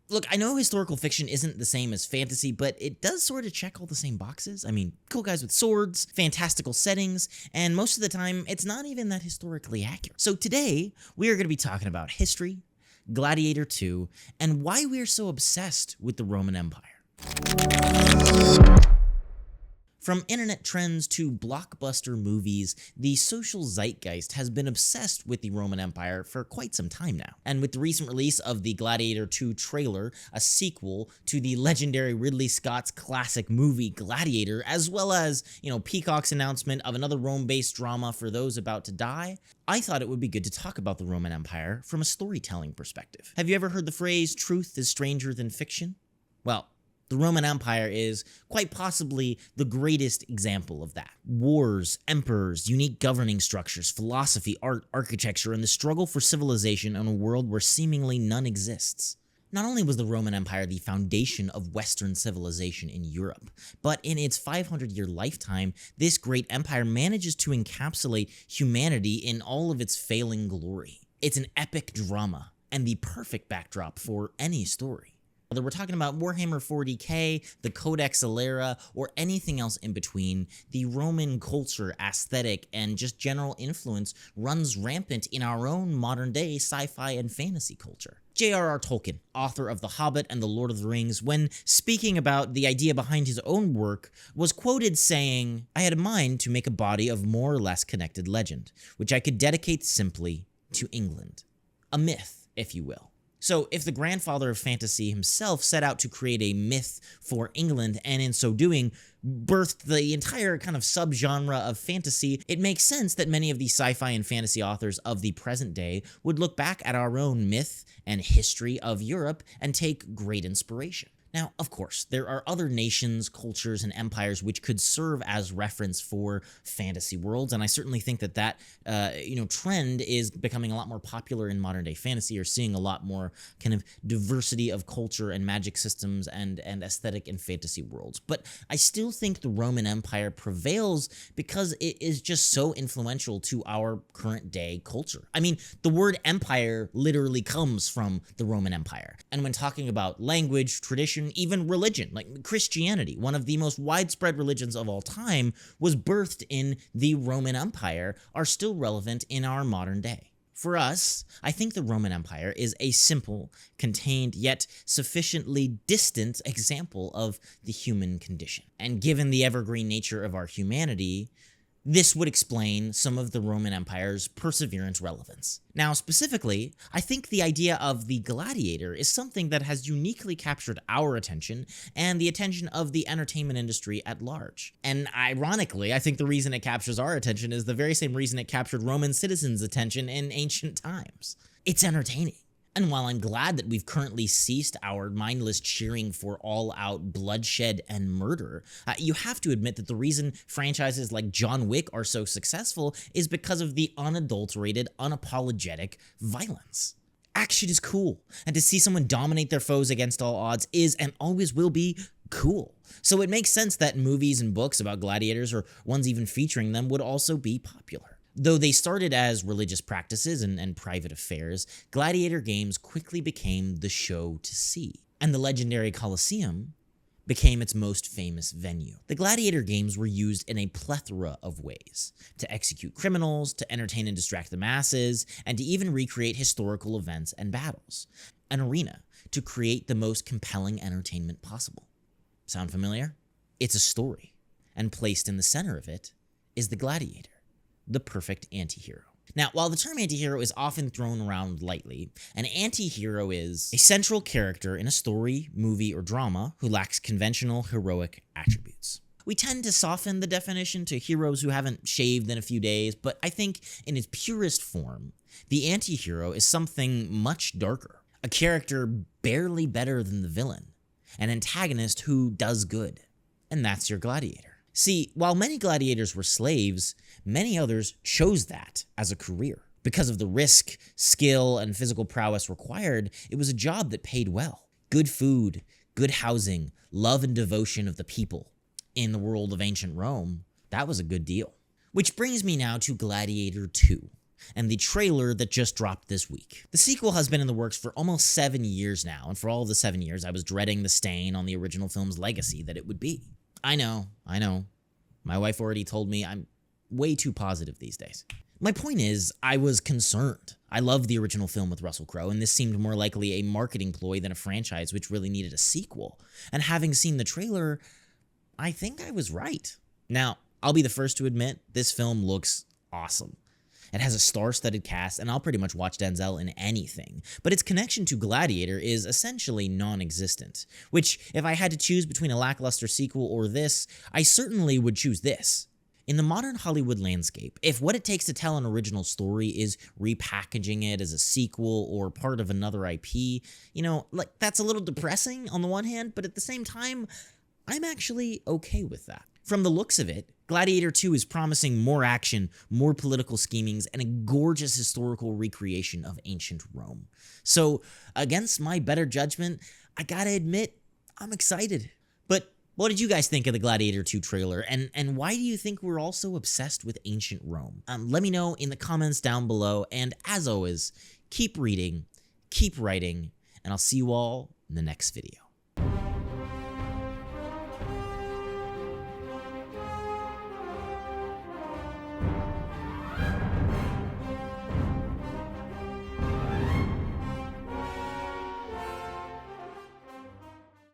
Look, I know historical fiction isn't the same as fantasy, but it does sort of check all the same boxes. I mean, cool guys with swords, fantastical settings, and most of the time, it's not even that historically accurate. So today, we are going to be talking about history, Gladiator II, and why we are so obsessed with the Roman Empire. From internet trends to blockbuster movies, the social zeitgeist has been obsessed with the Roman Empire for quite some time now. And with the recent release of the Gladiator II trailer, a sequel to the legendary Ridley Scott's classic movie Gladiator, as well as, Peacock's announcement of another Rome-based drama for those about to die, I thought it would be good to talk about the Roman Empire from a storytelling perspective. Have you ever heard the phrase, "truth is stranger than fiction"? Well, the Roman Empire is quite possibly the greatest example of that. Wars, emperors, unique governing structures, philosophy, art, architecture, and the struggle for civilization in a world where seemingly none exists. Not only was the Roman Empire the foundation of Western civilization in Europe, but in its 500-year lifetime, this great empire manages to encapsulate humanity in all of its failing glory. It's an epic drama, and the perfect backdrop for any story. Whether we're talking about Warhammer 40k, the Codex Alera, or anything else in between, the Roman culture, aesthetic, and just general influence runs rampant in our own modern-day sci-fi and fantasy culture. J.R.R. Tolkien, author of The Hobbit and The Lord of the Rings, when speaking about the idea behind his own work, was quoted saying, "I had a mind to make a body of more or less connected legend, which I could dedicate simply to England. A myth, if you will." So if the grandfather of fantasy himself set out to create a myth for England and in so doing birthed the entire kind of subgenre of fantasy, it makes sense that many of the sci-fi and fantasy authors of the present day would look back at our own myth and history of Europe and take great inspiration. Now, of course, there are other nations, cultures, and empires which could serve as reference for fantasy worlds, and I certainly think that trend is becoming a lot more popular in modern-day fantasy. You're seeing a lot more kind of diversity of culture and magic systems and aesthetic in fantasy worlds. But I still think the Roman Empire prevails because it is just so influential to our current-day culture. I mean, the word empire literally comes from the Roman Empire, and when talking about language, tradition, even religion, like Christianity, one of the most widespread religions of all time, was birthed in the Roman Empire, are still relevant in our modern day. For us, I think the Roman Empire is a simple, contained, yet sufficiently distant example of the human condition. And given the evergreen nature of our humanity, this would explain some of the Roman Empire's perseverance relevance. Now, specifically, I think the idea of the gladiator is something that has uniquely captured our attention and the attention of the entertainment industry at large. And ironically, I think the reason it captures our attention is the very same reason it captured Roman citizens' attention in ancient times. It's entertaining. And while I'm glad that we've currently ceased our mindless cheering for all-out bloodshed and murder, you have to admit that the reason franchises like John Wick are so successful is because of the unadulterated, unapologetic violence. Action is cool, and to see someone dominate their foes against all odds is and always will be cool. So it makes sense that movies and books about gladiators, or ones even featuring them, would also be popular. Though they started as religious practices and private affairs, gladiator games quickly became the show to see, and the legendary Colosseum became its most famous venue. The gladiator games were used in a plethora of ways, to execute criminals, to entertain and distract the masses, and to even recreate historical events and battles. An arena to create the most compelling entertainment possible. Sound familiar? It's a story, and placed in the center of it is the gladiator. The perfect antihero. Now, while the term antihero is often thrown around lightly, an antihero is a central character in a story, movie, or drama who lacks conventional heroic attributes. We tend to soften the definition to heroes who haven't shaved in a few days, but I think in its purest form, the antihero is something much darker. A character barely better than the villain. An antagonist who does good. And that's your gladiator. See, while many gladiators were slaves, many others chose that as a career. Because of the risk, skill, and physical prowess required, it was a job that paid well. Good food, good housing, love and devotion of the people. In the world of ancient Rome, that was a good deal. Which brings me now to Gladiator II. and the trailer that just dropped this week. The sequel has been in the works for almost 7 years now, and for all of the 7 years, I was dreading the stain on the original film's legacy that it would be. I know. My wife already told me I'm way too positive these days. My point is, I was concerned. I loved the original film with Russel Crowe, and this seemed more likely a marketing ploy than a franchise which really needed a sequel. And having seen the trailer, I think I was right. Now, I'll be the first to admit, this film looks awesome. It has a star-studded cast, and I'll pretty much watch Denzel in anything, but its connection to Gladiator is essentially non-existent, which, if I had to choose between a lackluster sequel or this, I certainly would choose this. In the modern Hollywood landscape, if what it takes to tell an original story is repackaging it as a sequel or part of another IP, that's a little depressing on the one hand, but at the same time, I'm actually okay with that. From the looks of it, Gladiator II is promising more action, more political schemings, and a gorgeous historical recreation of ancient Rome. So, against my better judgment, I gotta admit, I'm excited. But what did you guys think of the Gladiator II trailer, and why do you think we're all so obsessed with ancient Rome? Let me know in the comments down below, and as always, keep reading, keep writing, and I'll see you all in the next video.